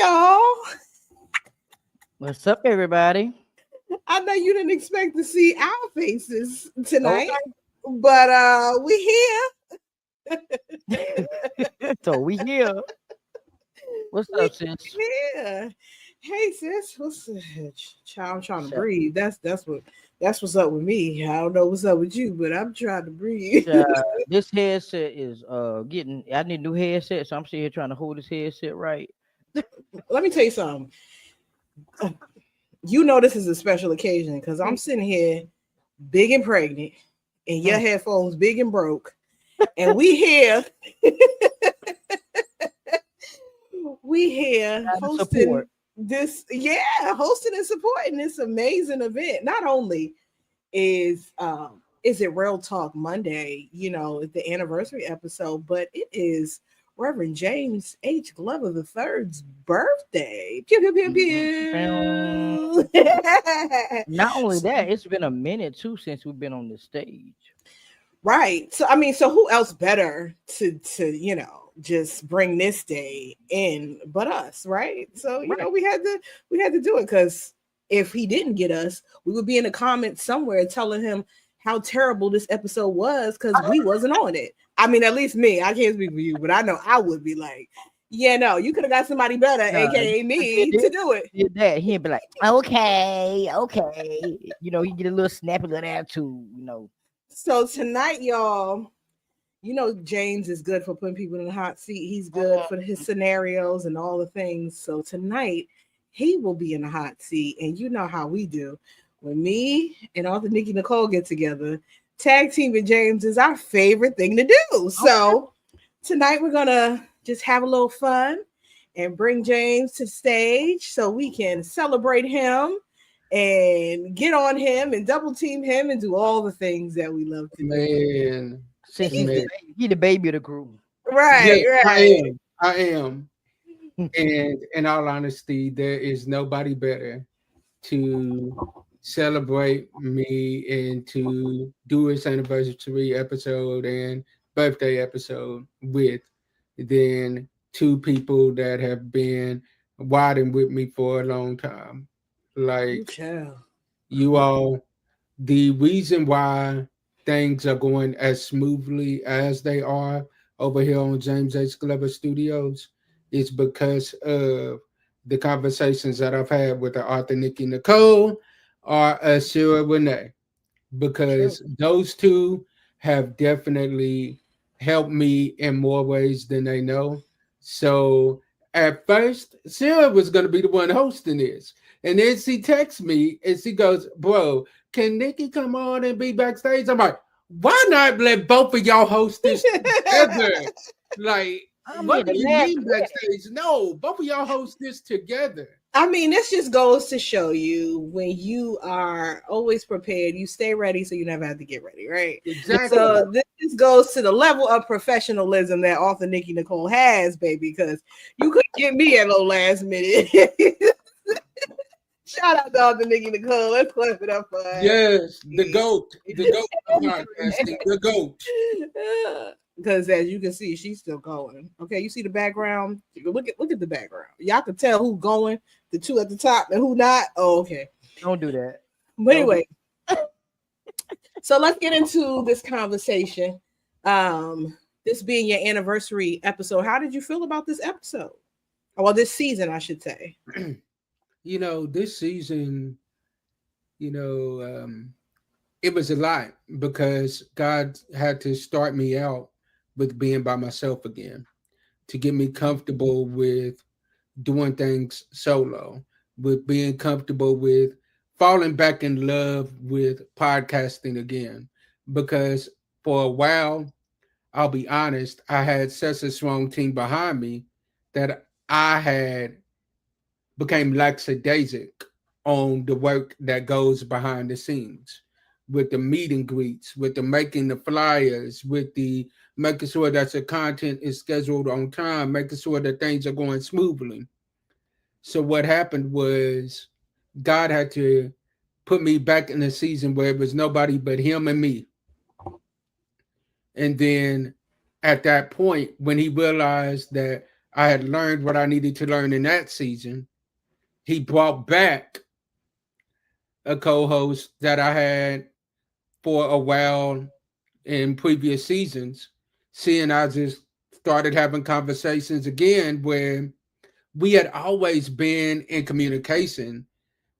y'all. What's up, everybody? I know you didn't expect to see our faces tonight, Okay. but we So we here. What's we up, sis? here. Hey sis, what's child? I'm trying to So, breathe. That's what's up with me. I don't know what's up with you, but I'm trying to breathe. uh, this headset is getting. I need a new headset, so I'm sitting here trying to hold this headset right. Let me tell you something. You know this is a special occasion because I'm sitting here big and pregnant, and your headphones big and broke, and we here. We here Trying to hosting support. hosting and supporting this amazing event. Not only is it Real Talk Monday, the anniversary episode, but it is Reverend James H. Glover the Third's birthday. Pew pew pew pew. Not only that, it's been a minute too since we've been on the stage. Right. So I mean, so who else better to just bring this day in but us, right? So Right. we had to do it because if he didn't get us, we would be in the comments somewhere telling him how terrible this episode was because we wasn't on it. I mean, at least me. I can't speak for you, but I know I would be like, yeah, no, you could have got somebody better, You aka could've did me, to this, do it. did that. He'd be like, okay, okay. He get a little snappy little attitude. So tonight, y'all, James is good for putting people in the hot seat. He's good for his scenarios and all the things. So tonight, he will be in the hot seat. And you know how we do. When me and Author Nikki Nicole get together, tag team with James is our favorite thing to do. So tonight, we're going to just have a little fun and bring James to the stage so we can celebrate him and get on him and double team him and do all the things that we love to do. Man, Since man. he the baby of the group. Yeah, Right, I right. am. I am. And in all honesty, there is nobody better to celebrate me and to do his anniversary episode and birthday episode with than two people that have been riding with me for a long time. Ooh, Like child. you all, the reason why things are going as smoothly as they are over here on James H. Glover Studios is because of the conversations that I've had with the author Nikki Nicole or Shera Renee, True. because those two have definitely helped me in more ways than they know. So at first, Sarah was going to be the one hosting this. And then she texts me and she goes, "Bro, can Nikki come on and be backstage?" I'm like, "Why not let both of y'all host this together?" Like, I'm here what to do you laugh mean at that. backstage? No, both of y'all host this together. I mean, this just goes to show you when you are always prepared, you stay ready so you never have to get ready, right? Exactly. So this just goes to the level of professionalism that author Nikki Nicole has, baby, because you couldn't get me at no last minute. Shout out to author Nikki Nicole. Let's clap it up for her. Yes, the goat of podcasting, the goat. Because as you can see, she's still going. Okay, you see the background. Look at the background. Y'all can tell who's going, the two at the top, and who not. Oh, okay. Don't do that. But anyway, so let's get into this conversation. This being your anniversary episode, how did you feel about this episode? Well, this season, I should say. This season, it was a lot because God had to start me out with being by myself again to get me comfortable with doing things solo, with being comfortable with falling back in love with podcasting again. Because for a while, I'll be honest, I had such a strong team behind me that I had became lackadaisic on the work that goes behind the scenes with the meet and greets, with the making the flyers, with the making sure that the content is scheduled on time, making sure that things are going smoothly. So what happened was God had to put me back in a season where it was nobody but him and me. And then at that point, when he realized that I had learned what I needed to learn in that season. He brought back a co-host that I had for a while in previous seasons. Seeing I just started having conversations again where we had always been in communication,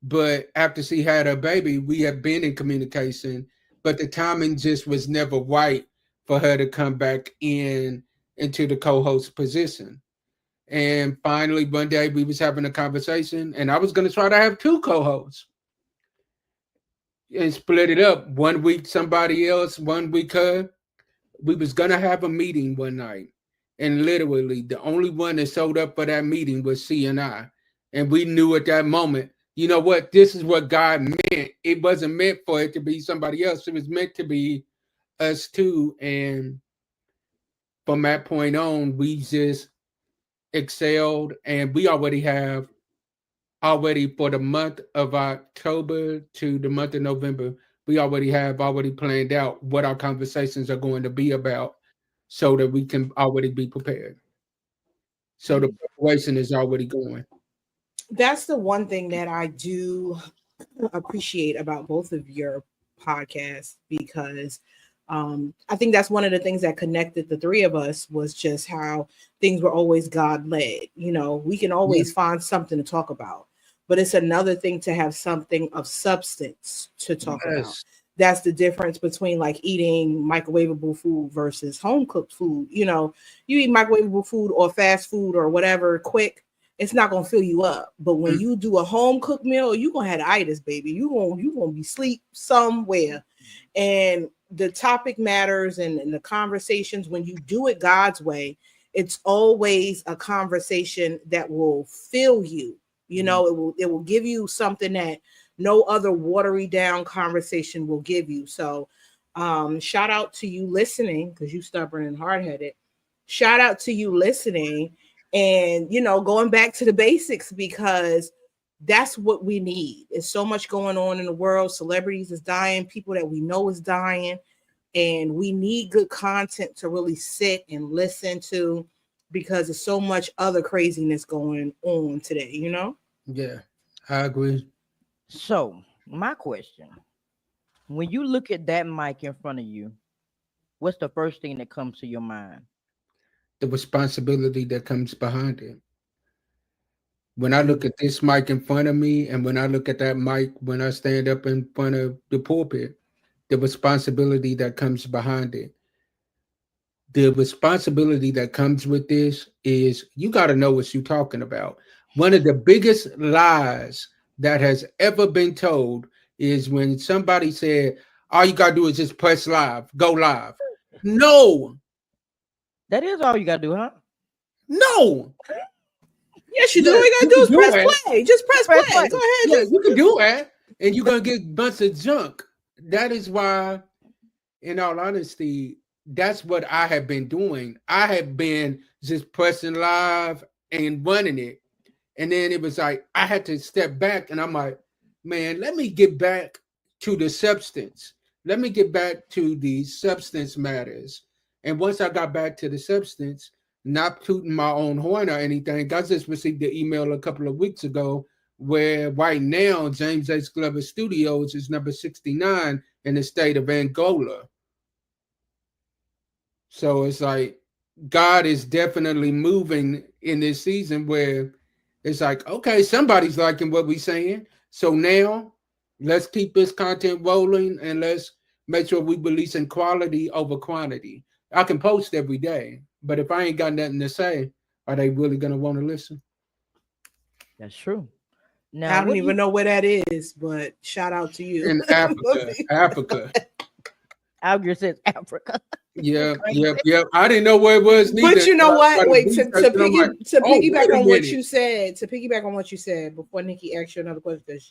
but after she had her baby, we had been in communication, but the timing just was never right for her to come back into the co-host position. And finally, one day we was having a conversation, and I was going to try to have two co-hosts and split it up. One week somebody else, one week her. We was going to have a meeting one night, and literally the only one that showed up for that meeting was C and I. And we knew at that moment, you know what? This is what God meant. It wasn't meant for it to be somebody else. It was meant to be us two. And from that point on, we just excelled, and we already for the month of October to the month of November, we already planned out what our conversations are going to be about so that we can already be prepared. So the preparation is already going. That's the one thing that I do appreciate about both of your podcasts, because I think that's one of the things that connected the three of us, was just how things were always God led. You know, we can Yeah. always find something to talk about, but it's another thing to have something of substance to talk about. Yes. That's the difference between like eating microwavable food versus home cooked food. You know, you eat microwavable food or fast food or whatever quick, it's not gonna fill you up. But when Mm. you do a home cooked meal, you gonna have itis, baby. You gonna be sleep somewhere. And the topic matters, and the conversations, when you do it God's way, it's always a conversation that will fill you. You know, it will give you something that no other watery down conversation will give you. So shout out to you listening, because you stubborn and hard-headed. Shout out to you listening, and going back to the basics, because that's what we need. There's so much going on in the world. Celebrities is dying, people that we know is dying, and we need good content to really sit and listen to, because there's so much other craziness going on today. Yeah, I agree. So, my question: when you look at that mic in front of you, what's the first thing that comes to your mind? The responsibility that comes behind it. When I look at this mic in front of me, and when I look at that mic when I stand up in front of the pulpit, the responsibility that comes behind it. The responsibility that comes with this is you got to know what you're talking about. One of the biggest lies that has ever been told is when somebody said, all you got to do is just press live, go live. No, That is all you gotta do, huh? no. Yes, you do. Yeah, All you gotta you do can is do press it. play. Just press Press play. play. Go ahead. Yeah, Just you can do that. And you're going to get a bunch of junk. That is why, in all honesty, that's what I have been doing. I have been just pressing live and running it. And then it was like I had to step back, and I'm like, man, let me get back to the substance. Let me get back to the substance matters. And once I got back to the substance, not tooting my own horn or anything, I just received the email a couple of weeks ago where right now James H. Glover Studios is number 69 in the state of Angola. So it's like God is definitely moving in this season where it's like, okay, somebody's liking what we're saying. So now let's keep this content rolling, and let's make sure we releasing quality over quantity. I can post every day, but if I ain't got nothing to say, are they really gonna want to listen? That's true. Now, I don't what do even you? know where that is, but shout out to you. In Africa, Africa. Algier says Africa. Yep, Crazy. yep, yep. I didn't know where it was neither. But you So know I what? started Wait, researching. I'm like, oh, piggyback wait a on what minute. you said. To piggyback on what you said before Nikki asked you another question, because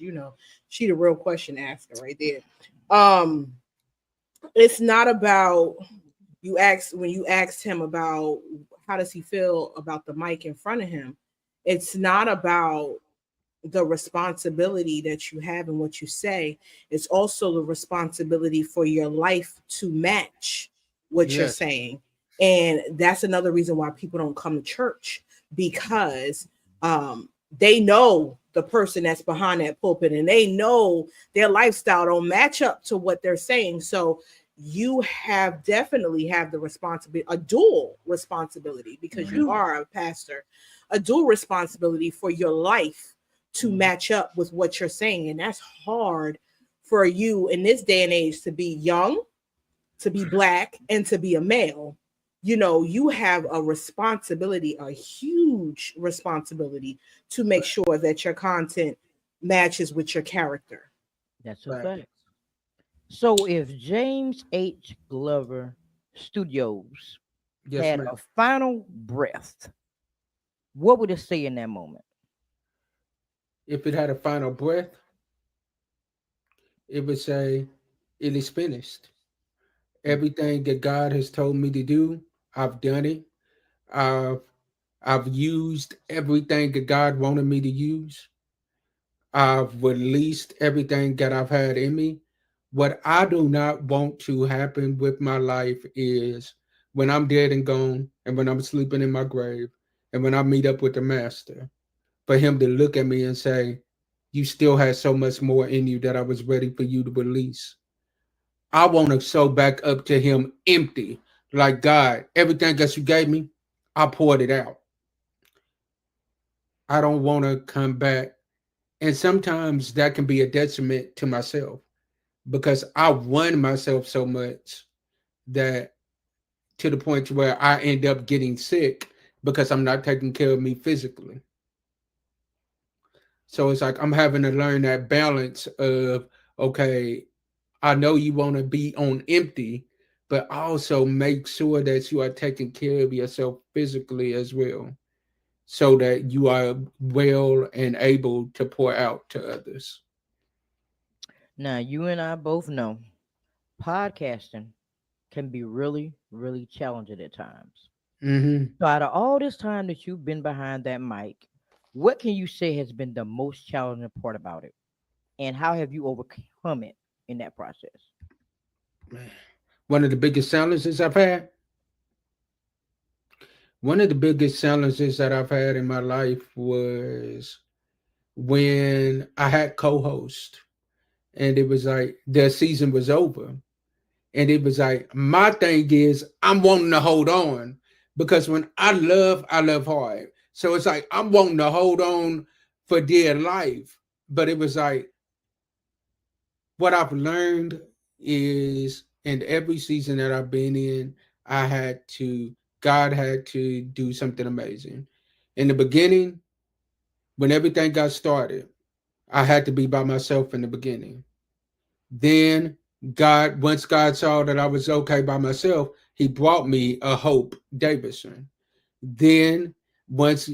she the real question asker right there. Um, it's not about when you asked him about how does he feel about the mic in front of him. It's not about the responsibility that you have and what you say. It's also the responsibility for your life to match what you're Yes, saying. And that's another reason why people don't come to church, because they know the person that's behind that pulpit, and they know their lifestyle don't match up to what they're saying. So you have definitely have the responsibility, a dual responsibility, because you are a pastor, a dual responsibility for your life to match up with what you're saying. And that's hard for you in this day and age, to be young, to be black, and to be a male. You know, you have a responsibility, a huge responsibility, to make sure that your content matches with your character. That's a Right. fact. So if James H. Glover Studios Yes, had ma'am. a final breath, what would it say in that moment? If it had a final breath, it would say, "It is finished. Everything that God has told me to do, I've done it. I've I've used everything that God wanted me to use. I've released everything that I've had in me. What I do not want to happen with my life is when I'm dead and gone, and when I'm sleeping in my grave, and when I meet up with the Master, for Him to look at me and say, 'You still had so much more in you that I was ready for you to release.' I want to show back up to Him empty, like, God, everything that you gave me, I poured it out. I don't want to come back. And sometimes that can be a detriment to myself because I won myself so much that to the point where I end up getting sick because I'm not taking care of me physically. So it's like I'm having to learn that balance of, okay, I know you want to be on empty, but also make sure that you are taking care of yourself physically as well, so that you are well and able to pour out to others. Now, you and I both know podcasting can be really, really challenging at times. Hmm. So, out of all this time that you've been behind that mic, what can you say has been the most challenging part about it? And how have you overcome it in that process? One of the biggest challenges I've had, one of the biggest challenges that I've had in my life was when I had co-host and it was like their season was over. And it was like, my thing is, I'm wanting to hold on because when I love hard. So it's like, I'm wanting to hold on for dear life. But it was like, what I've learned is in every season that I've been in, God had to do something amazing. In the beginning, when everything got started, I had to be by myself in the beginning. Then once God saw that I was okay by myself, He brought me a Hope Davidson. Then once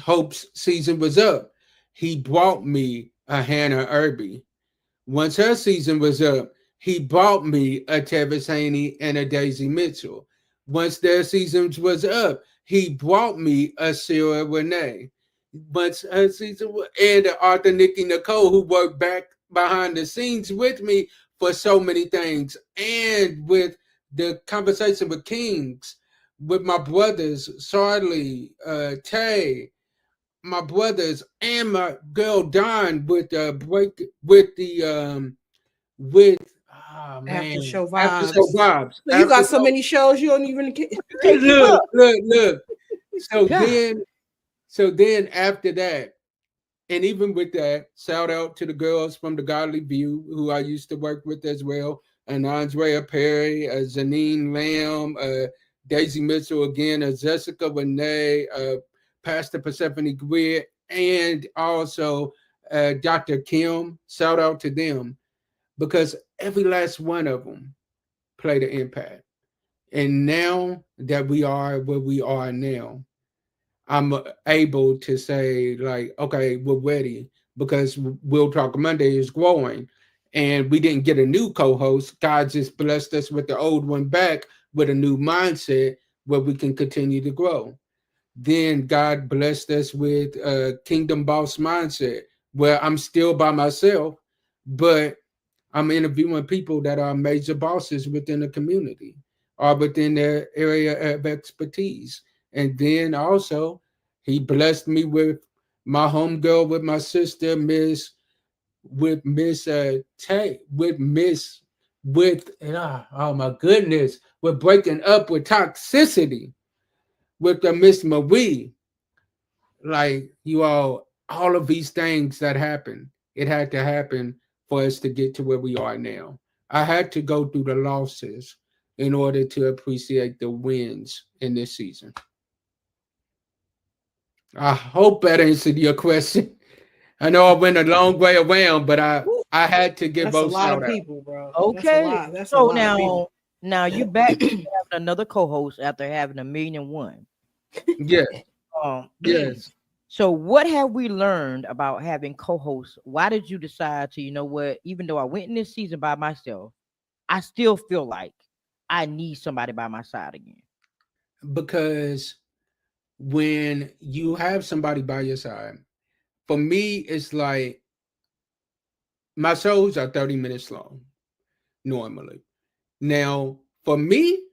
Hope's season was up, He brought me a Hannah Irby. Once her season was up, He brought me a Tevis Haney and a Daisy Mitchell. Once their seasons was up, He brought me a Shera Renee. Once her season was, and Arthur Nikki Nicole, who worked back behind the scenes with me for so many things, and with the conversation with Kings, with my brothers, Charlie, Tay, my brothers, and my girl Don with break with the with After man, show after show vibes. vibes, So you after got so show. many shows you don't even Can't keep Look, up. look. So God. then after that, and even with that, shout out to the girls from the Godly View who I used to work with as well, and Andrea Perry, Janine Lamb, Daisy Mitchell again, Jessica Renee, Pastor Persephone Greer, and also Dr. Kim. Shout out to them because every last one of them played an impact. And now that we are where we are now, I'm able to say like, okay, we're ready because We'll Talk Monday is growing, and we didn't get a new co-host. God just blessed us with the old one back with a new mindset where we can continue to grow. Then God blessed us with a Kingdom Boss mindset where I'm still by myself, but I'm interviewing people that are major bosses within the community. are within their area of expertise. And then also, he blessed me with my homegirl, with my sister, Miss Tay, oh my goodness, with breaking up with toxicity with the Miss Marie. Like you all of these things that happened, it had to happen for us to get to where we are now. I had to go through the losses in order to appreciate the wins in this season. I hope that answered your question. I know I went a long way around, but Woo, I had to give that's a both lot shout of out. people, bro. That's a Okay. lot. That's a So lot of people. now you back to having another co-host after having 1,000,001. Yes, Um, yes. so what have we learned about having co-hosts? Why did you decide to, even though I went in this season by myself, I still feel like I need somebody by my side again. Because when you have somebody by your side, for me, it's like my shows are 30 minutes long normally. Now, for me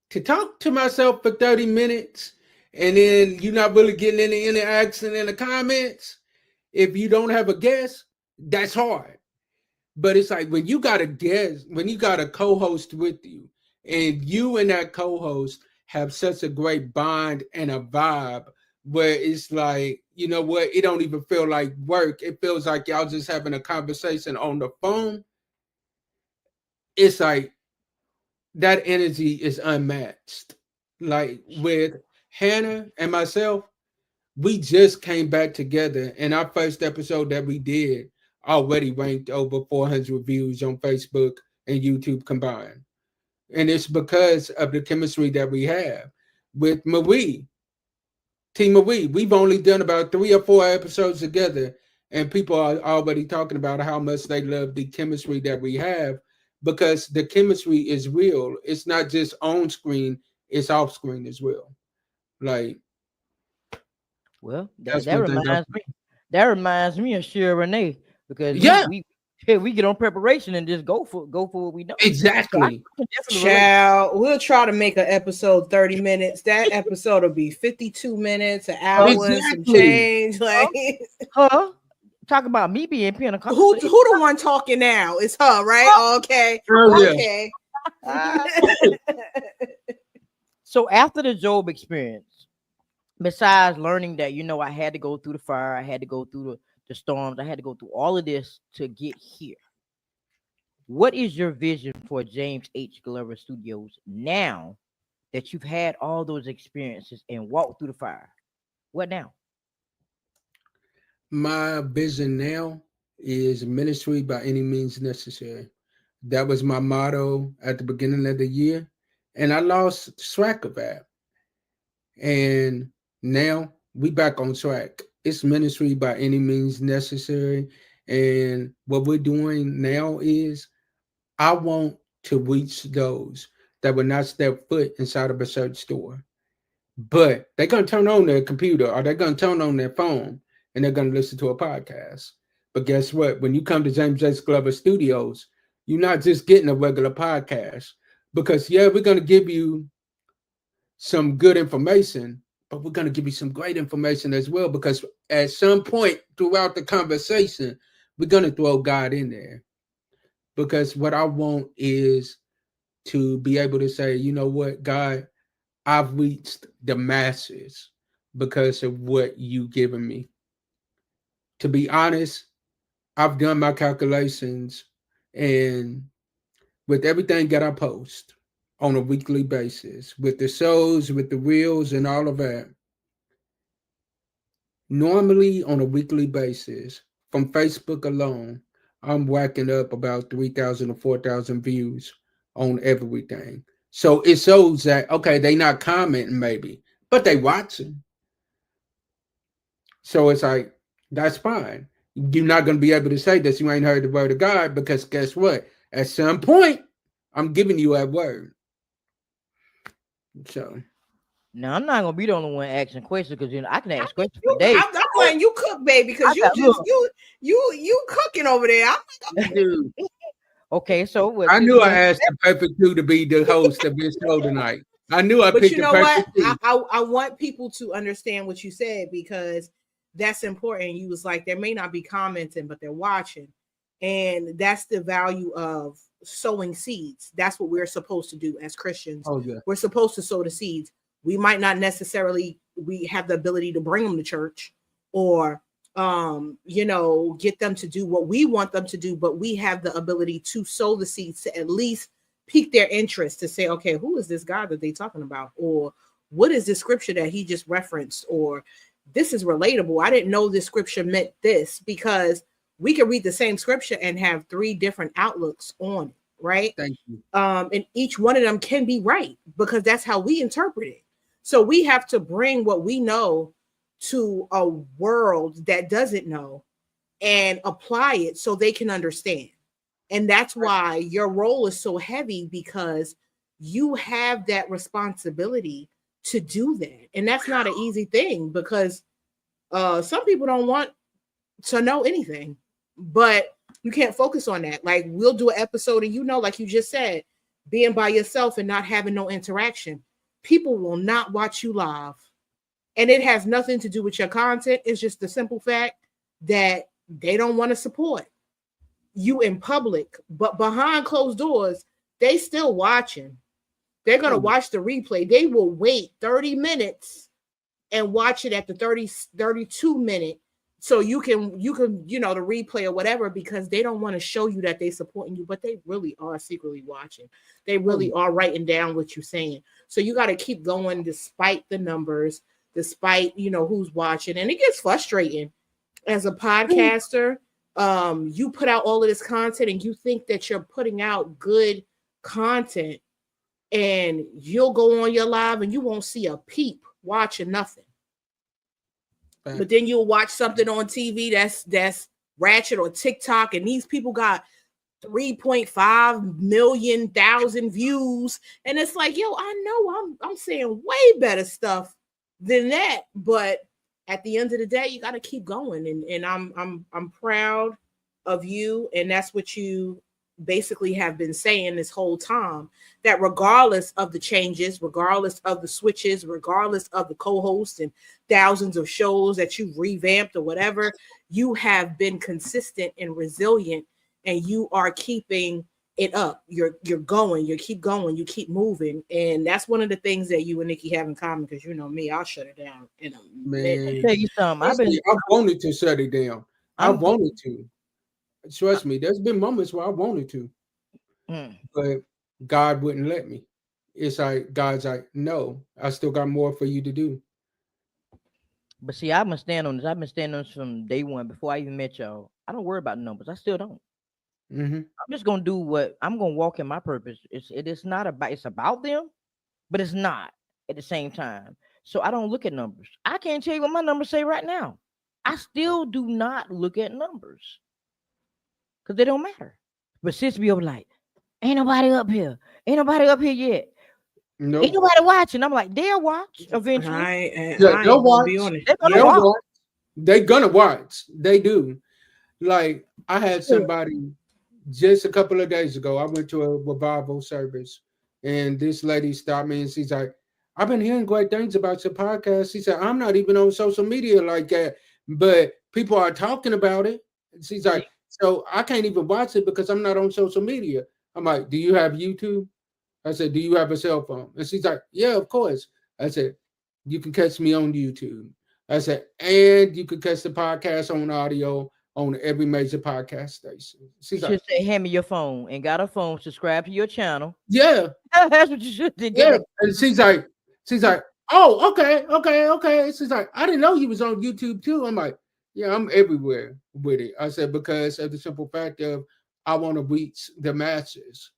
to talk to myself for 30 minutes and then you're not really getting any interaction in the comments, if you don't have a guest, that's hard. But it's like when you got a guest, when you got a co-host with you, and you and that co-host have such a great bond and a vibe where it's like, you know what, it don't even feel like work. It feels like y'all just having a conversation on the phone. It's like that energy is unmatched. Like with Hannah and myself, we just came back together, and our first episode that we did already ranked over 400 views on Facebook and YouTube combined. And it's because of the chemistry that we have with Marie, Team Marie. We've only done about 3 or 4 episodes together, and people are already talking about how much they love the chemistry that we have because the chemistry is real. It's not just on screen, it's off screen as well. Like, Well, that's one thing. that reminds me of Shera and Niki because we Yeah, we yeah, we get on preparation and just go for what we know. So I exactly. can definitely relate. Child, we'll try to make an episode 30 minutes. That episode will be 52 minutes, an hour and some Exactly. change. Like Huh? Talk about me being who Pentecostal. the one talking now? It's her, right? Okay. Oh, yeah. Okay. So after the Job experience, besides learning that I had to go through the fire, I had to go through the storms, I had to go through all of this to get here. What is your vision for James H. Glover Studios now that you've had all those experiences and walked through the fire? What now? My vision now is ministry by any means necessary. That was my motto at the beginning of the year, and I lost track of that. And now we back on track. It's ministry by any means necessary. And what we're doing now is I want to reach those that would not step foot inside of a church store. But they're gonna turn on their computer or they're gonna turn on their phone and they're gonna listen to a podcast. But guess what? When you come to James H. Glover Studios, you're not just getting a regular podcast. Because yeah, we're gonna give you some good information, but we're gonna give you some great information as well. Because at some point throughout the conversation, we're gonna throw God in there. Because what I want is to be able to say, you know what, God, I've reached the masses because of what you've given me. To be honest, I've done my calculations, and with everything that I post on a weekly basis, with the shows, with the reels, and all of that, normally on a weekly basis, from Facebook alone, I'm whacking up about 3,000 or 4,000 views on everything. So it shows that, okay, they not commenting maybe, but they watching. So it's like, that's fine. You're not going to be able to say that you ain't heard the word of God because guess what? At some point, I'm giving you that word. So, Now I'm not gonna be the only one asking questions because I can ask questions for You, days. I'm letting you cook, baby, I because you got just look, you cooking over there. I'm like, okay. dude. Okay, so I since knew we I on asked the perfect two to be the host of this show tonight. I knew I But picked you the know what? perfect two. I want people to understand what you said because that's important. You was like, they may not be commenting, but they're watching. And that's the value of sowing seeds. That's what we're supposed to do as Christians. Oh yeah, We're supposed to sow the seeds. We might not necessarily we have the ability to bring them to church or get them to do what we want them to do, but we have the ability to sow the seeds to at least pique their interest to say, okay, who is this God that they talking about? Or what is this scripture that he just referenced? Or this is relatable. I didn't know this scripture meant this because we can read the same scripture and have three different outlooks on it, right? thank you. And each one of them can be right because that's how we interpret it. So we have to bring what we know to a world that doesn't know and apply it so they can understand. And that's why your role is so heavy because you have that responsibility to do that. And that's not an easy thing because some people don't want to know anything, but you can't focus on that. Like we'll do an episode and like you just said, being by yourself and not having no interaction, people will not watch you live. And it has nothing to do with your content. It's just the simple fact that they don't want to support you in public, but behind closed doors, they still watching. They're going to watch the replay. They will wait 30 minutes and watch it at the 32 minute. So you can, the replay or whatever, because they don't want to show you that they supporting you, but they really are secretly watching. They really are writing down what you're saying. So you got to keep going despite the numbers, despite, who's watching. And it gets frustrating as a podcaster. You put out all of this content and you think that you're putting out good content and you'll go on your live and you won't see a peep watching nothing. Right. But then you'll watch something on TV that's ratchet or TikTok and these people got 3.5 million views and it's like, yo, I know I'm saying way better stuff than that, but at the end of the day, you got to keep going. And I'm proud of you. And that's what you basically have been saying this whole time, that regardless of the changes, regardless of the switches, regardless of the co-hosts and thousands of shows that you've revamped or whatever, you have been consistent and resilient and you are keeping it up. You're going, you keep going, you keep moving. And that's one of the things that you and Nikki have in common, because me, I'll shut it down in a minute. Tell you something. I wanted to shut it down. I wanted to. Trust me, there's been moments where I wanted to. But God wouldn't let me. It's like God's like, no, I still got more for you to do. But see, I'm gonna stand on this. I've been standing on this from day one before I even met y'all. I don't worry about numbers. I still don't. Mm-hmm. I'm just gonna do what I'm gonna walk in my purpose. It's not about it's about them, but it's not at the same time. So I don't look at numbers. I can't tell you what my numbers say right now. I still do not look at numbers because they don't matter. But since we were like, ain't nobody up here yet. Nope. Ain't nobody watching. I'm like, they'll watch eventually. They'll watch. They'll watch. They're gonna watch. They do. Like I had somebody just a couple of days ago. I went to a revival service, and this lady stopped me and she's like, "I've been hearing great things about your podcast." She said, "I'm not even on social media like that, but people are talking about it." She's like, "So I can't even watch it because I'm not on social media." I'm like, "Do you have YouTube?" I said, "Do you have a cell phone?" And she's like, "Yeah, of course." I said, "You can catch me on YouTube." I said, "And you can catch the podcast on audio on every major podcast station." She's like, say, "Hand me your phone," and got a phone. Subscribe to your channel. Yeah, that's what you should do. Yeah, and she's like, "Oh, okay." She's like, "I didn't know you was on YouTube too." I'm like, "Yeah, I'm everywhere with it." I said, "Because of the simple fact of I want to reach the masses."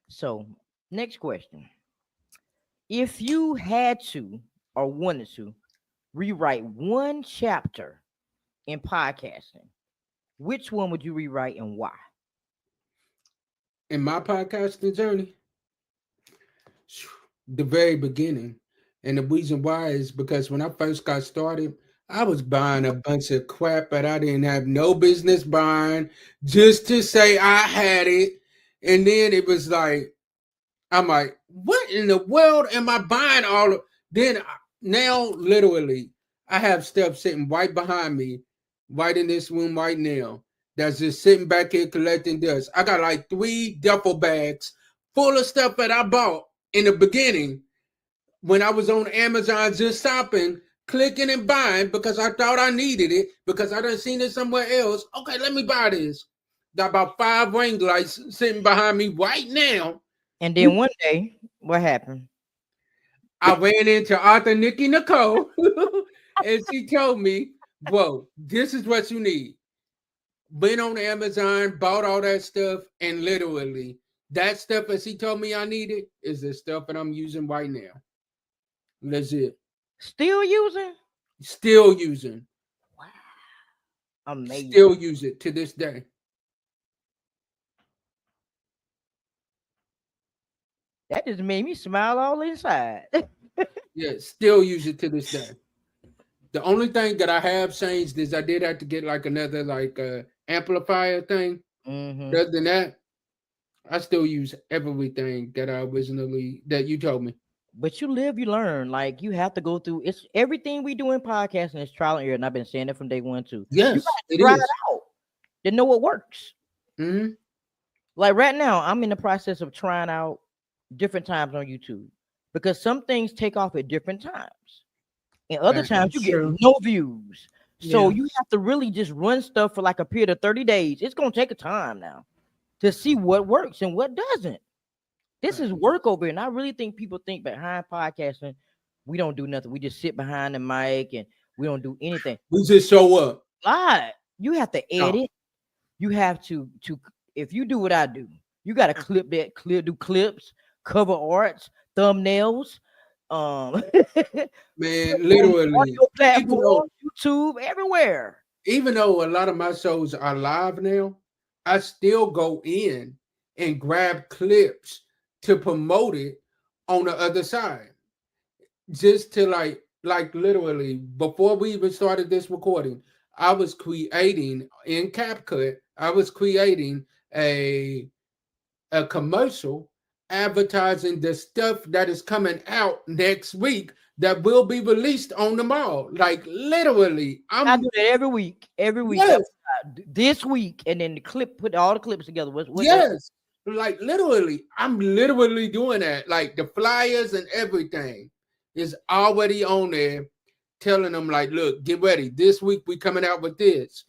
So, next question. If you had to or wanted to rewrite one chapter in podcasting, which one would you rewrite and why? In my podcasting journey, the very beginning. And the reason why is because when I first got started, I was buying a bunch of crap that I didn't have no business buying just to say I had it. And then it was like, I'm like, what in the world am I buying all of? Then now, literally, I have stuff sitting right behind me, right in this room right now, that's just sitting back here collecting dust. I got like 3 duffel bags full of stuff that I bought in the beginning when I was on Amazon just shopping, clicking and buying because I thought I needed it because I done seen it somewhere else. Okay, let me buy this. Got about 5 ring lights sitting behind me right now. And then one day, what happened? I ran into Author Nikki Nicole and she told me, bro, this is what you need. Went on Amazon, bought all that stuff, and literally that stuff that she told me I needed is the stuff that I'm using right now. Legit. Still using? Still using. Wow. Amazing. Still use it to this day. That just made me smile all inside. Yeah, still use it to this day. The only thing that I have changed is I did have to get like another like amplifier thing. Mm-hmm. Other than that, I still use everything that I originally that you told me. But you live, you learn. Like you have to go through. It's everything we do in podcasting is trial and error, and I've been saying it from day one too. Yes, You gotta it try is. it out to know what works. Mm-hmm. Like right now, I'm in the process of trying out different times on YouTube because some things take off at different times, and other Fact. times you That's get true. no views. So Yeah. you have to really just run stuff for like a period of 30 days. It's gonna take a time now to see what works and what doesn't. This is work over here. And I really think people think behind podcasting, we don't do nothing. We just sit behind the mic and we don't do anything. We just show up. Lie. You have to No. edit. You have to if you do what I do, you gotta clip that, do clips, cover arts, thumbnails, Man, literally. audio Even though platform, YouTube, everywhere. even though a lot of my shows are live now, I still go in and grab clips to promote it on the other side. Just to like literally before we even started this recording, I was creating in CapCut, I was creating a commercial advertising the stuff that is coming out next week that will be released on the mall. Like literally, I I'm do that every week. Every week. yes, This week, and then the clip, put all the clips together. What yes. Like literally, I'm literally doing that. Like the flyers and everything is already on there, telling them like, look, get ready. This week we coming out with this.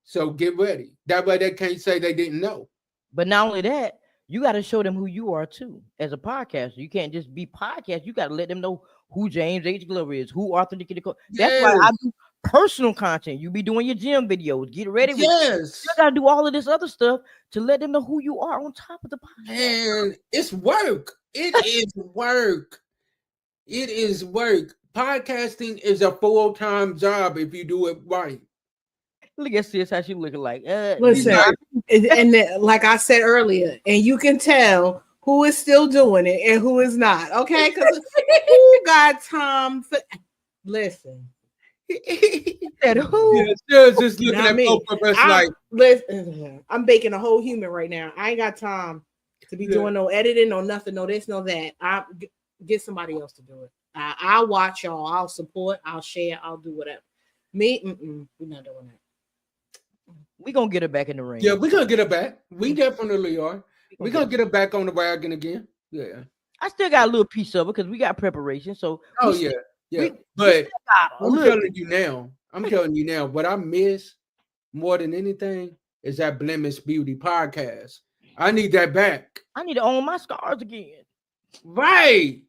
So get ready. That way they can't say they didn't know. But not only that, you got to show them who you are too as a podcaster. You can't just be podcast. You got to let them know who James H. Glover is, who Arthur Niki Nicole. That's why I Yes, do personal content. You be doing your gym videos. Get ready with. yes. You got to do all of this other stuff to let them know who you are on top of the podcast. Man, it's work. It is work. It is work. Podcasting is a full-time job if you do it right. Look at sis how she looking like. Listen, Like, and like I said earlier, and you can tell who is still doing it and who is not. Okay, because who got time for? Listen, Said who? yeah, Sarah's just looking Not at me. both of us I'm, like, listen, I'm baking a whole human right now. I ain't got time to be Yeah. doing no editing, no nothing, no this, no that. I get somebody else to do it. I'll watch y'all. I'll support. I'll share. I'll do whatever. Me, we're not doing that. We gonna get her back in the ring. yeah, we're gonna get her back. We definitely are. We're gonna get her back on the wagon again. Yeah. I still got a little piece of it because we got preparation. So Oh we yeah, still- yeah. we But still got a I'm little. telling you now. I'm telling you now. What I miss more than anything is that Blemish Beauty podcast. I need that back. I need to own my scars again. Right.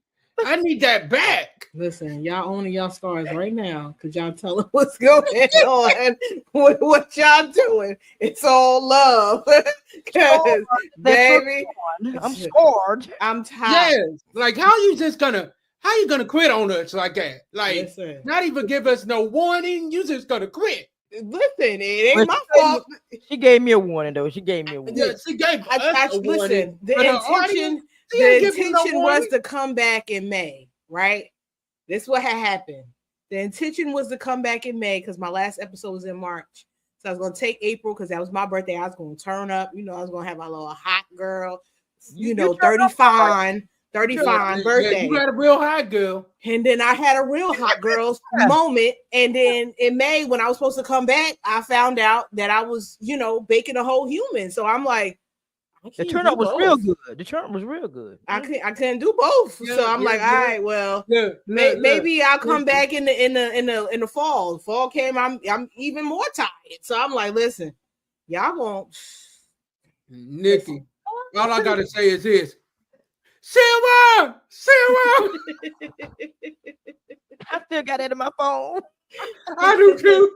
I need that back. Listen, y'all owning y'all scars right now because y'all tell them what's going on with what y'all doing. It's all love. 'Cause, baby, I'm scarred. I'm tired. Yes. Like how you gonna quit on us like that? Like Listen, not even give us no warning. You just gonna quit. listen, it But ain't my fault. She gave me a warning though. She gave me a warning. Yeah, she gave us a warning. Listen, the but her intention, audience, she ain't the give you no intention was warning. to come back in May, right? This what had happened. The intention was to come back in May because my last episode was in March. So I was gonna take April because that was my birthday. I was gonna turn up, I was gonna have my little hot girl, You turned 30 up fine, You 30 turned up. fine Yeah, birthday. you got a real hot girl. And then I had a real hot girl moment. And then in May, when I was supposed to come back, I found out that I was, baking a whole human. So I'm like, I The can't turn do up was both. real good. The turn up was real good. I couldn't do both. Yeah, So I'm yeah, like, yeah. all right, well, Look, maybe I'll come listen. back in the fall. Fall came, I'm even more tired. So I'm like, listen, y'all won't. Nikki, all I gotta say is this. Silver! I still got it in my phone. I do too.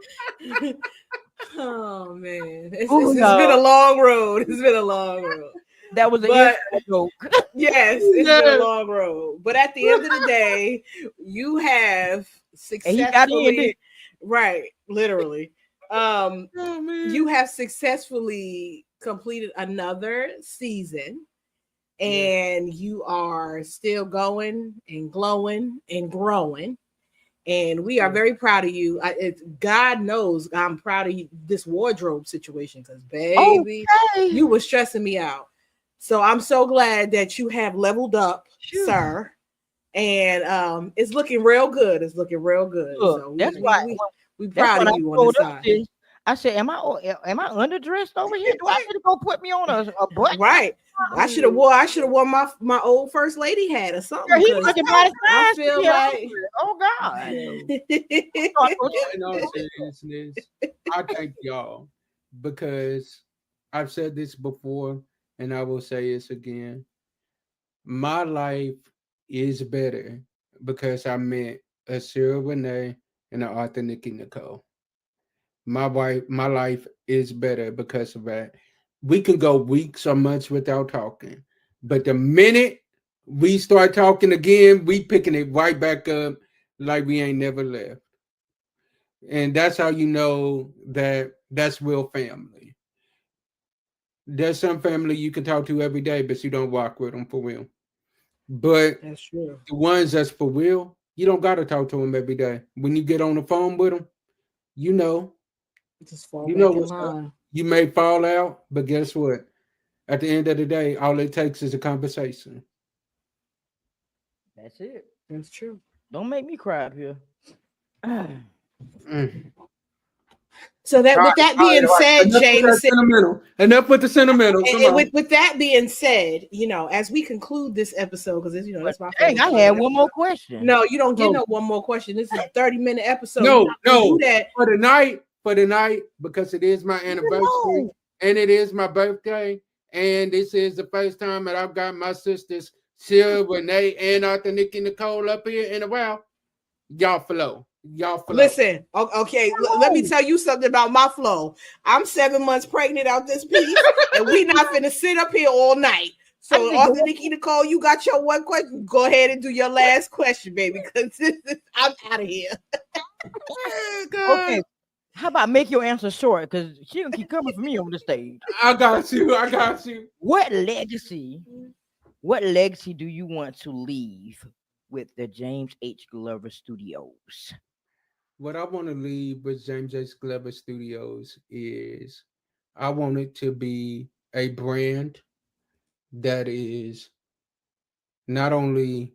Oh man, it's Ooh, been y'all. a long road. It's been a long road. That was an But inside joke. yes, it's been Yeah. a long road. But at the end of the day, you have And he got in, successfully, didn't right, literally, Oh, man. you have successfully completed another season, and you are still going and glowing and growing. And we are very proud of you. God knows I'm proud of you, this wardrobe situation, because baby, Okay. you were stressing me out. So I'm so glad that you have leveled up, Shoot. sir. And it's looking real good. It's looking real good. Look, So that's why. we That's proud what of I you on told this us side. this. I said, am I underdressed over here? Do I need to go put me on a butt? Right. I should have wore my old first lady hat or something. Girl, he 'cause looking by the I signs. feel Yeah, like oh God. In all seriousness, I thank y'all because I've said this before and I will say this again. My life is better because I met a Shera Renee and an Arthur Nikki Nicole. My life is better because of that. We can go weeks or months without talking, but the minute we start talking again, we picking it right back up like we ain't never left. And that's how you know that that's real family. There's some family you can talk to every day, but you don't walk with them for real. But that's true. the ones that's for real, you don't got to talk to them every day. When you get on the phone with them, you know, Just fall you back know in what's up. line. You may fall out, but guess what? At the end of the day, all it takes is a conversation. That's it. That's true. Don't make me cry up here. Mm. So that, All with right, that all right, being all right. said, Enough with that Jameson, sentimental. Enough with the sentimental. Come and on. with that being said, as we conclude this episode, because that's my Dang, favorite I part had of the one more episode. question. No, you don't get No. no one more question. This is a 30-minute episode. No, You're not gonna no. do that. For the night, because it is my anniversary No. and it is my birthday, and this is the first time that I've got my sisters Shera, Renee, and Arthur Nikki Nicole up here in a while. Y'all flow. Listen, okay, let me tell you something about my flow. I'm 7 months pregnant out this piece, and we not finna sit up here all night. So, Arthur, Nikki, Nicole, you got your one question. Go ahead and do your last question, baby, because I'm out of here. Okay. How about make your answer short? Because she gonna keep coming for me on the stage. I got you. What legacy do you want to leave with the James H. Glover Studios? What I want to leave with James H. Glover Studios is I want it to be a brand that is not only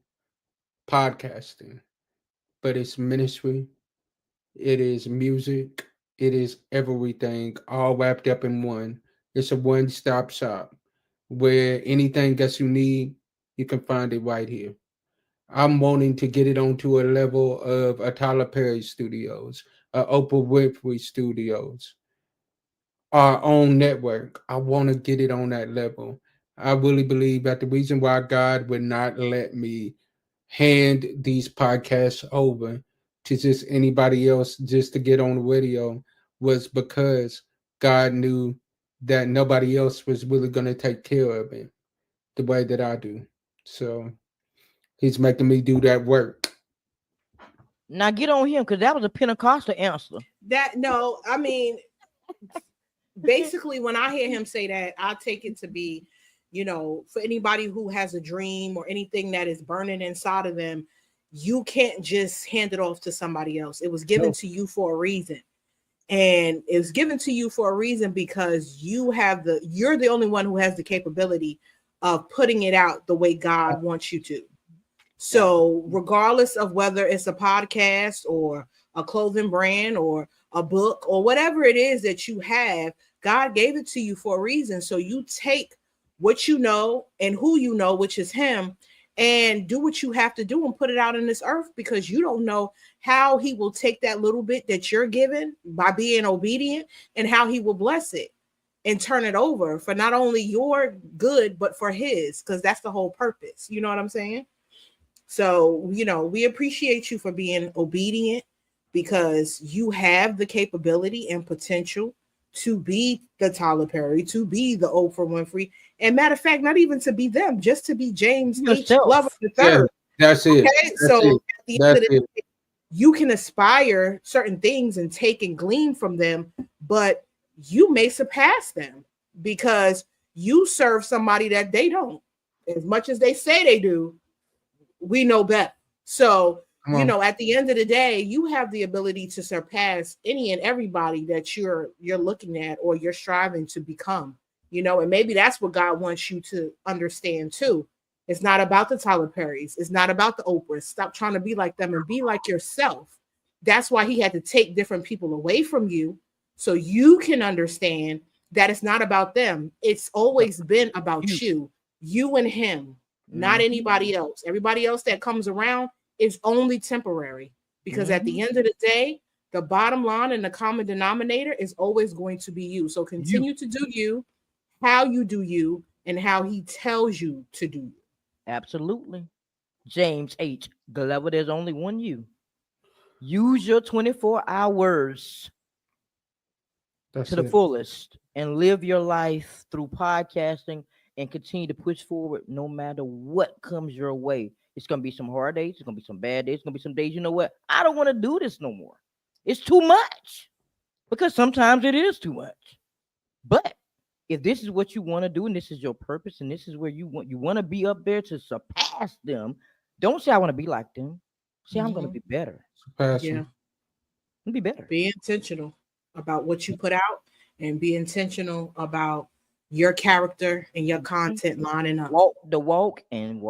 podcasting, but it's ministry, it is music, it is everything all wrapped up in one. It's a one-stop shop where anything that you need, you can find it right here. I'm wanting to get it onto a level of a Tyler Perry Studios, a Oprah Winfrey Studios, our own network. I want to get it on that level. I really believe that the reason why God would not let me hand these podcasts over to just anybody else just to get on the radio was because God knew that nobody else was really going to take care of it the way that I do. So he's making me do that work. Now get on him, because that was a Pentecostal answer. I mean, basically, when I hear him say that, I take it to be, for anybody who has a dream or anything that is burning inside of them, you can't just hand it off to somebody else. It was given to you for a reason. And it was given to you for a reason because you're the only one who has the capability of putting it out the way God wants you to. So regardless of whether it's a podcast or a clothing brand or a book or whatever it is that you have, God gave it to you for a reason. So you take what you know and who you know, which is him, and do what you have to do and put it out in this earth, because you don't know how he will take that little bit that you're given by being obedient and how he will bless it and turn it over for not only your good, but for his, because that's the whole purpose. You know what I'm saying? So, we appreciate you for being obedient, because you have the capability and potential to be the Tyler Perry, to be the Oprah Winfrey. And matter of fact, not even to be them, just to be James H. Glover III. Yeah, that's it. Okay, so at the end of the day, you can aspire certain things and take and glean from them, but you may surpass them because you serve somebody that they don't. As much as they say they do, we know better. So, at the end of the day, you have the ability to surpass any and everybody that you're looking at or you're striving to become, and maybe that's what God wants you to understand too. It's not about the Tyler Perrys. It's not about the Oprahs. Stop trying to be like them and be like yourself. That's why he had to take different people away from you so you can understand that it's not about them. It's always been about you and him, not anybody else. Everybody else that comes around is only temporary, because at the end of the day, the bottom line and the common denominator is always going to be you. So continue to do you, how you do you, and how he tells you to do you. Absolutely. James H. Glover, there's only one you. Use your 24 hours to the fullest and live your life through podcasting and continue to push forward no matter what comes your way. It's going to be some hard days. It's going to be some bad days. It's going to be some days, you know what? I don't want to do this no more. It's too much, because sometimes it is too much. But if this is what you want to do and this is your purpose and this is where you want to be up there to surpass them, don't say I want to be like them. Say I'm going to be better. Surpass them. Be better. Be intentional about what you put out and be intentional about your character and your content lining up. Walk the walk and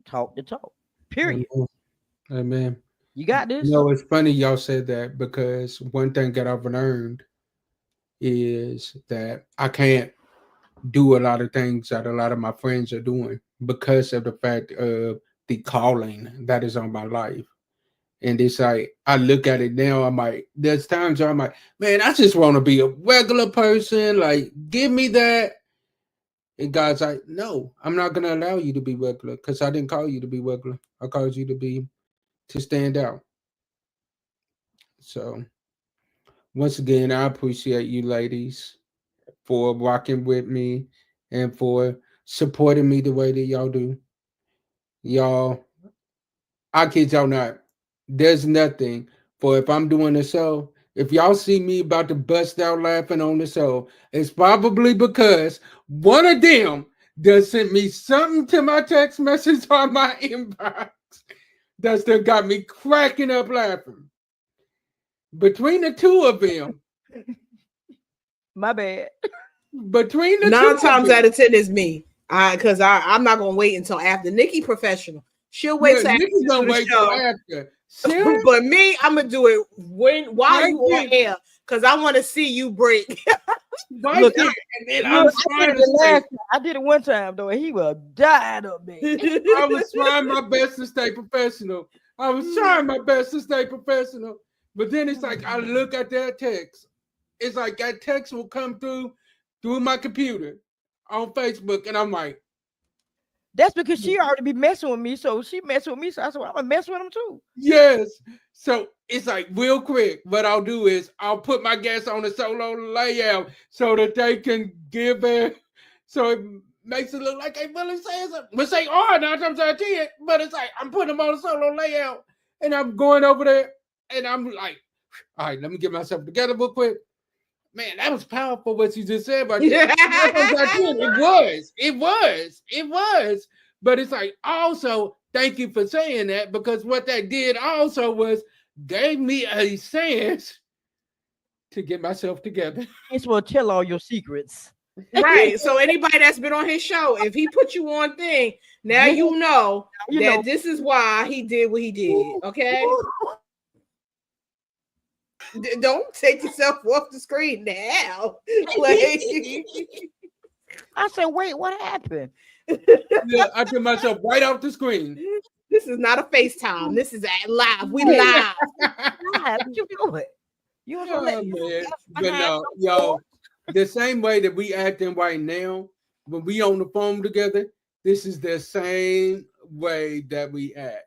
talk the talk. Period. Amen. You got this? It's funny y'all said that, because one thing that I've learned is that I can't do a lot of things that a lot of my friends are doing because of the fact of the calling that is on my life. And it's like, I look at it now, I'm like, there's times where I'm like, man, I just want to be a regular person. Like, give me that. And God's like, no, I'm not going to allow you to be regular, because I didn't call you to be regular. I called you to stand out. So once again, I appreciate you ladies for rocking with me and for supporting me the way that y'all do. Y'all, I kid y'all not, there's nothing for if I'm doing a show. If y'all see me about to bust out laughing on the show, it's probably because one of them just sent me something to my text message on my inbox that still got me cracking up laughing. Between the two of them, my bad. Between the 9 times out of 10 is me, because I'm not gonna wait until after. Nikki professional. She'll wait till Nikki's gonna wait till after. But me, I'm gonna do it while you on air, because I want to see you break. Look, I did it one time though, and he was dying of me. I was trying my best to stay professional. But then it's like I look at that text. It's like that text will come through my computer on Facebook, and I'm like, that's because she already be messing with me, so she messing with me, so I said, well, I'm gonna mess with him too. Yes. So it's like real quick. What I'll do is I'll put my guests on a solo layout so that they can give it, so it makes it look like they really say something. But say, 9 times out of 10, but it's like I'm putting them on a solo layout, and I'm going over there, and I'm like, all right, let me get myself together real quick. Man, that was powerful what you just said about that. It was. But it's like also Thank you for saying that, because what that did also was gave me a sense to get myself together. It's will tell all your secrets. Right. So anybody that's been on his show, if he put you on thing, now Yeah. you know You that know. this is why he did what he did. Okay. Don't take yourself off the screen now. Like, I said, wait, what happened? Yeah, I took myself right off the screen. this is not a FaceTime. This is live. We live. What you doing? You was gonna Oh, let man. us But behind no, the yo, door? the same way that we acting right now, when we on the phone together, this is the same way that we act.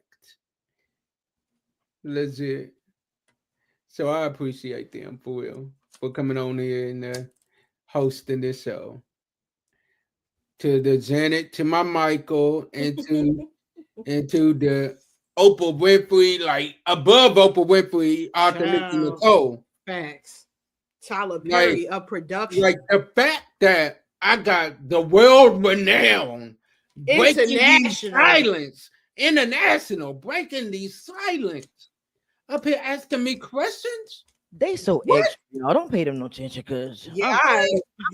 Legit. So I appreciate them for real for coming on here and hosting this show. To the Janet, to my Michael, and to the Oprah Winfrey, like above Oprah Winfrey, Arthur Nicky Child. Nicole. Facts. Tyler Like, Perry of production. like the fact that I got the world renowned breaking these International. silence, international, breaking these silence, up here asking me questions. They so What? extra. Y'all don't pay them no attention because Yeah. All right.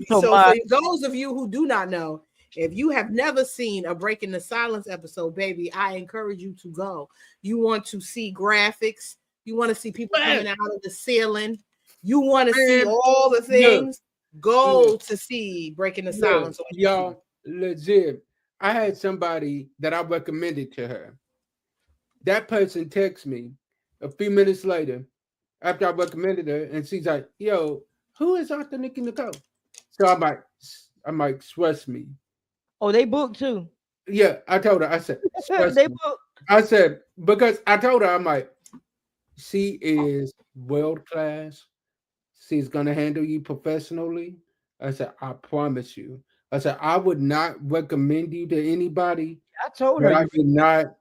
so So much. for those of you who do not know, if you have never seen a Breaking the Silence episode, baby, I encourage you to go. You want to see graphics. You want to see people coming out of the ceiling. You want to see Man, all the things. Go look. to see Breaking the Look, Silence on YouTube. y'all, legit. I had somebody that I recommended to her. That person texts me a few minutes later after I recommended her, and she's like, "Yo, who is Arthur Nicky Nicole?" So I'm like, trust me. Oh, they booked too. Yeah, I told her. I said, trust They me. booked. I said, because I told her, I'm like, she is world class. She's gonna handle you professionally. I said, I promise you. I said, I would not recommend you to anybody I told that her I did not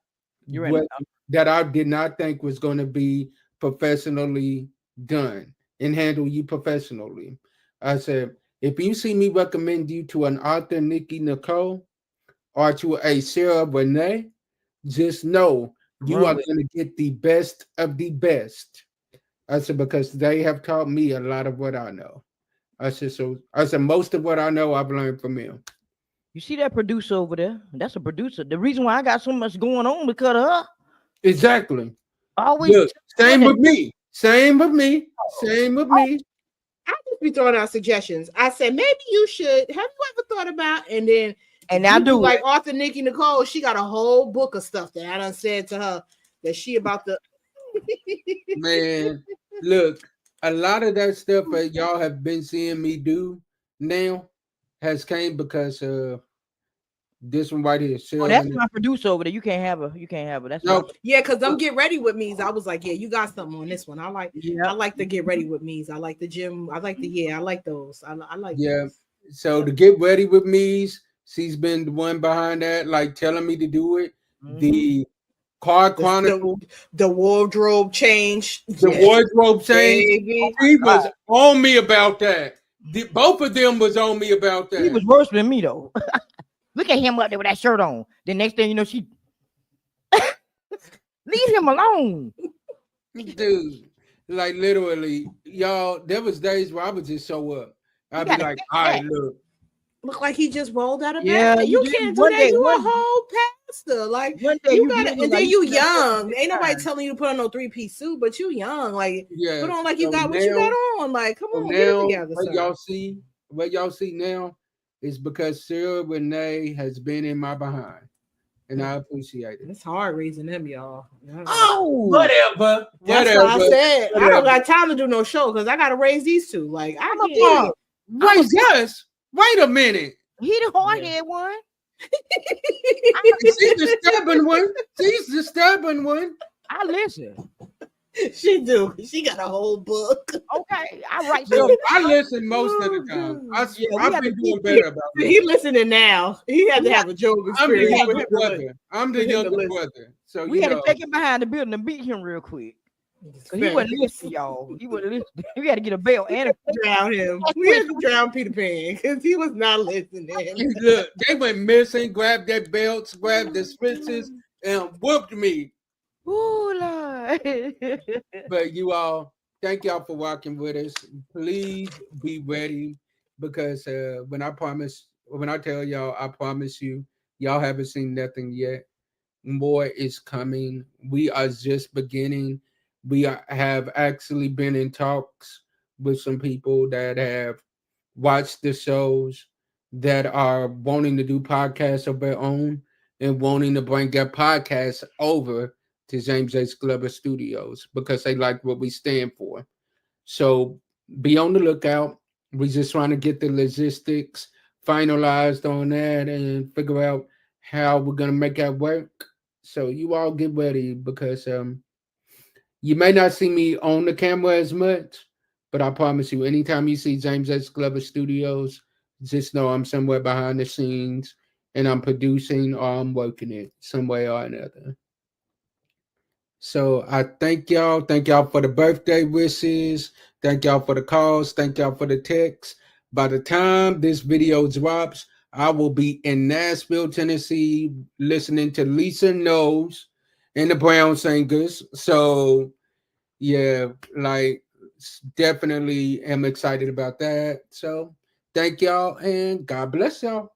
you ready. that I did not think was going to be professionally done and handle you professionally. I said, if you see me recommend you to an Arthur Nicky Nicole or to a Shera Renee, just know you Run are with going to get the best of the best. I said, because they have taught me a lot of what I know. I said, most of what I know, I've learned from him. You see that producer over there? That's a producer. The reason why I got so much going on because of her. Exactly. Always Look, same with me. Same with me. Oh. Same with me. I just be throwing out suggestions. I said maybe you should. Have you ever thought about? And then And I do like Arthur Nicky Nicole. She got a whole book of stuff that I done said to her that she about to. Man, look, a lot of that stuff that y'all have been seeing me do now has came because this one right here. Oh, that's my producer over there. You can't have her. You can't have her. That's No, Yeah, because I'm Get Ready With Me's. I was like, yeah, you got something on this one. I like yeah. I like the Get Ready With Me's. I like the gym. I like I like those. I like those. So to Get Ready With Me's, she's been the one behind that, like telling me to do it. Mhm. The Car Chronicle, the wardrobe change, the wardrobe change. baby. He was on me about that. Both of them was on me about that. He was worse than me though. Look at him up there with that shirt on. The next thing you know, she leave him alone. Dude, like literally, y'all, there was days where I would just show up. I'd be like, all right, look like he just rolled out of bed. Yeah, You can't do that. You a whole pastor. Like one day you gotta, and then like, you young. Ain't nobody telling you to put on no 3-piece suit, but you young. Like put on like you got what you got on. Like come on, get it together. What y'all see now is because Shera Renee has been in my behind. And I appreciate it. It's hard raising them, y'all. Oh, whatever. That's why I said I don't got time to do no show because I gotta raise these two. Like I can't raise us. Wait a minute. He the hard-head one. She's the stubborn one. She's the stubborn one. I listen. She do. She got a whole book. Okay, I write. So I listen most of the time. I've been doing better about it. He listening now. He had to have a Job experience. I'm the younger brother. So we had to take him behind the building and beat him real quick. He wasn't listening, y'all. He wasn't listening. We had to get a belt and drown him. We had to drown Peter Pan because he was not listening. Look, they went missing, grabbed their belts, grabbed the switches, and whooped me. Ooh, Lord. But you all, thank y'all for walking with us. Please be ready because when I tell y'all, I promise you, y'all haven't seen nothing yet. More is coming. We are just beginning. Have actually been in talks with some people that have watched the shows that are wanting to do podcasts of their own and wanting to bring their podcasts over to James H. Glover Studios because they like what we stand for. So be on the lookout. We're just trying to get the logistics finalized on that and figure out how we're gonna make that work. So you all get ready because you may not see me on the camera as much, but I promise you, anytime you see James S. Glover Studios, just know I'm somewhere behind the scenes and I'm producing or I'm working it some way or another. So I thank y'all. Thank y'all for the birthday wishes. Thank y'all for the calls. Thank y'all for the texts. By the time this video drops, I will be in Nashville, Tennessee, listening to Lisa Knowles and the Brown Singers. So yeah, like definitely am excited about that. So thank y'all and God bless y'all.